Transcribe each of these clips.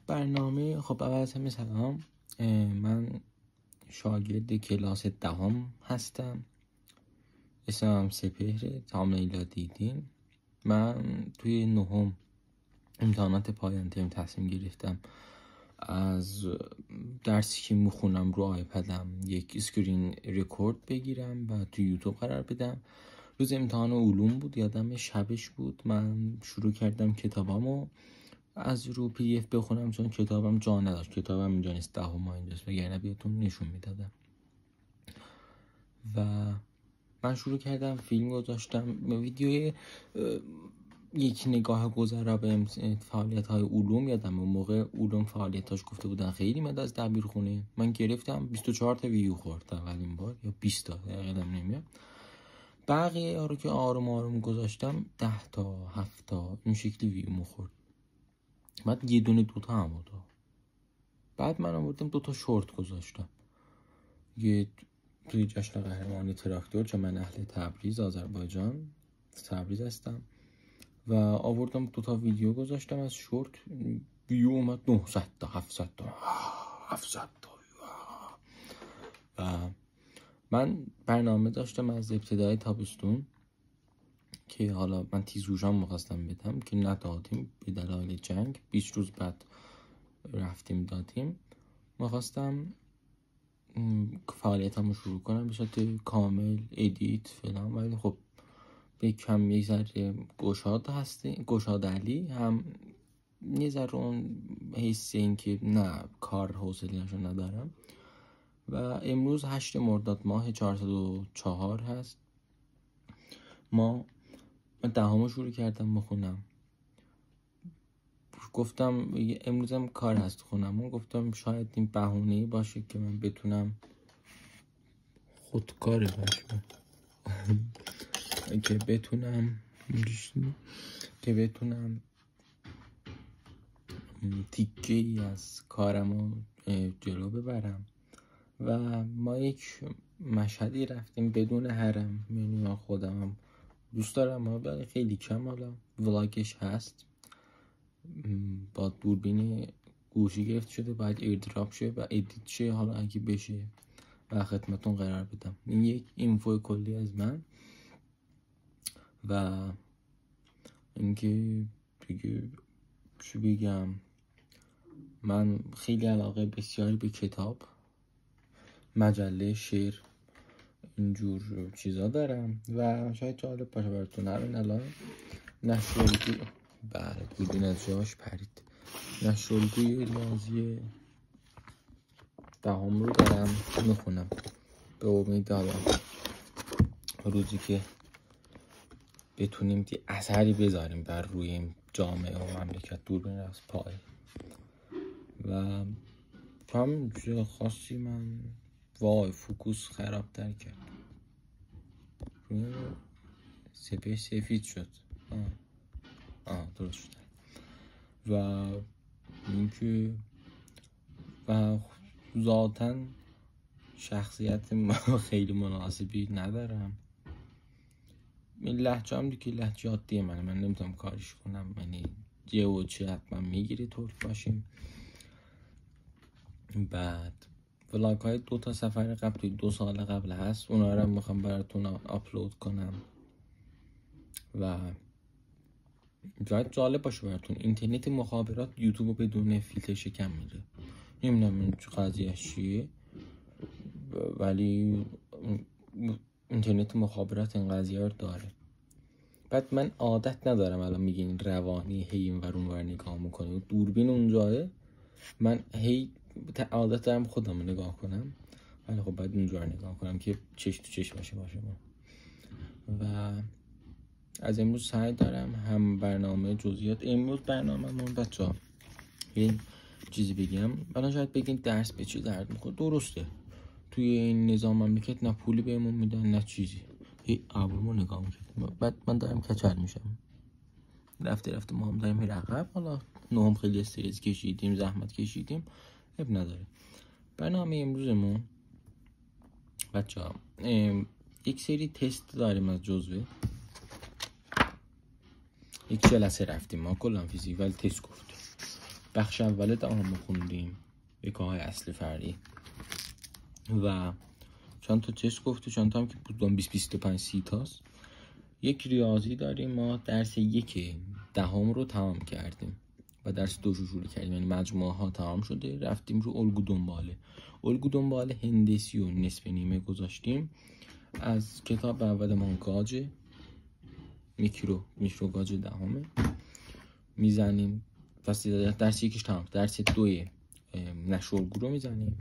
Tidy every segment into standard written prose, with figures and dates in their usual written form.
برنامه خب اول از همه سلام. من شاگرد کلاس دهم هستم. اسمم سپهره. تمام ایلا دیدین. من توی نهم امتحانات پایان ترم تصمیم گرفتم از درسی که میخونم رو آیپدم یک اسکرین رکورد بگیرم و توی یوتیوب قرار بدم. روز امتحان علوم بود، یادم شبش بود. من شروع کردم کتابامو از رو PDF بخونم، چون کتابم جا نداشت. کتابم اینجا نیست، دهم اینجاست، وگرنه بهتون نشون میدادم. و من شروع کردم فیلم گذاشتم، ویدیوی یک نگاه گذرا به فعالیت‌های علوم. یادم اون موقع علوم فعالیتاش گفته بودن خیلی مد از دبیرخونه. من گرفتم 24 تا ویو خورد اولین بار، یا 20 تا یادم نمیاد. بقیه ها رو که آروم آروم گذاشتم 10 تا 7 تا این شکلی ویو مخورد. بعد یه دونه دوتا هم بود. بعد من آوردم 2 تا شورت گذاشتم، یه توی جشن قهرمانی تراکتور، چون من اهل تبریز آذربایجان تبریز هستم، و آوردم 2 تا ویدیو گذاشتم از شورت. ویو اومد 900 تا 700 تا 700 تا. و من برنامه داشتم از ابتدای تابستون که حالا من تیزوشان می‌خواستم بدم که ندادیم به دلایل جنگ. 20 روز بعد رفتیم دادیم. می‌خواستم فعالیتمو شروع کنم به صورت کامل، ادیت فلان، ولی خب به کم یه ذره گشاد علی هم یه ذره اون حس این که نه کار حوصله‌اشو ندارم. و امروز 8 مرداد ماه 404 هست. من دهمو شروع کردم بخونم. گفتم امروزم کار هست خونم، گفتم شاید این بهونه‌ای باشه که من بتونم خودکار باشم که بتونم تیکه ای از کارمو جلو ببرم. و ما یک مشهدی رفتیم بدون حرم. من خودم دوست دارم، ولی خیلی کم. حالا ولاگش هست، با دوربین گوشی گرفت شده، باید ایردراپ شه و ادیت شه. حالا اگه بشه و خدمتون قرار بدم. این یک اینفو کلی از من. و اینکه دیگه چی بگم، من خیلی علاقه بسیاری به کتاب، مجله، شعر، اینجور چیزا دارم و شاید جالب باشه براتون. الان نشرالگوی، بله دوربین از جاش پرید، نشرالگوی ریاضی دهم رو دارم میخونم، به امید حالا روزی که بتونیم دی اثری بذاریم بر روی جامعه و مملکت. دوربین از پای و هم چیز خاصی من وای فوکوس خرابتر کرد، روی سپهر سفید شد. درست شد. و اینکه و ذاتاً شخصیت خیلی مناسبی ندارم. این لهجه هم دیگه لهجه عادیه من نمیتونم کارش کنم. یعنی یه و چه حتما میگیری ترک باشیم. بعد ولاگ های 2 تا سفر قبل 2 سال قبل هست، اونا رو میخوام براتون آپلود کنم و شاید جالب باشه براتون. اینترنت مخابرات یوتیوب بدون فیلتر شکم میره. نمیدونم این قضیه چیه، ولی اینترنت مخابرات این قضیه رو داره. بعد من عادت ندارم الان میگین روانی هی این ور اون ور نگاه میکنه، دوربین اونجاه، من هی عادت دارم خودم رو نگاه کنم، ولی خب باید اونجا رو نگاه کنم که چشم تو چشم باشه ما. و از امروز سعی دارم هم برنامه جزئیات. امروز برنامه‌مون بچه‌ها یه چیزی بگم. الان شاید بگین درس به چی درد میخوره. درسته، توی این نظام مملکت نه پولی بهمون میدن نه چیزی. هی ابرومو نگاه میکنم. بعد من دارم کچل میشم، رفته ما هم داریم میره عقب. حالا نهم خیلی استرس کشیدیم، زحمت کشیدیم، اب نداره. برنامه امروزمون بچه‌ها یک سری تست داریم از جزوه. یک جلسه رفتیم ما کلا فیزیک، ولی تست گفتیم. بخش اول دهم خوندیم، بکاهای اصل فرعی و چند تا تست گفته، چند تا هم که بودم 20-25-30 تاست. یک ریاضی داریم، ما درس 1 دهم رو تمام کردیم و درس 2 رو شروع کردیم، یعنی مجموعه ها تمام شده، رفتیم رو الگو دنباله هندسی و نصف نیمه گذاشتیم از کتاب اولمان گاج میکروگاج دهمه میزنیم. پس درس 1 تمام، درس 2 نشرالگو رو میزنیم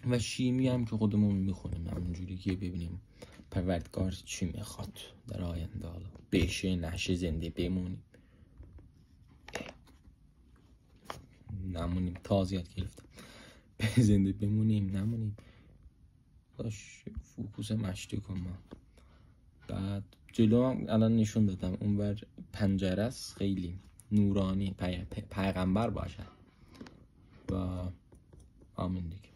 و شیمی هم که خودمون میخونیم همونجوری که ببینیم پروردگار چی میخواد در آینده، حالا بشه نشه زنده بمونیم نمونیم، تازیت گرفتم زنده بمونیم نمونیم. باش فوکوس مشتی کن. ما بعد جلو هم الان نشون دادم اونور پنجره است، خیلی نورانی، پیغمبر باشد و آمین دیگه.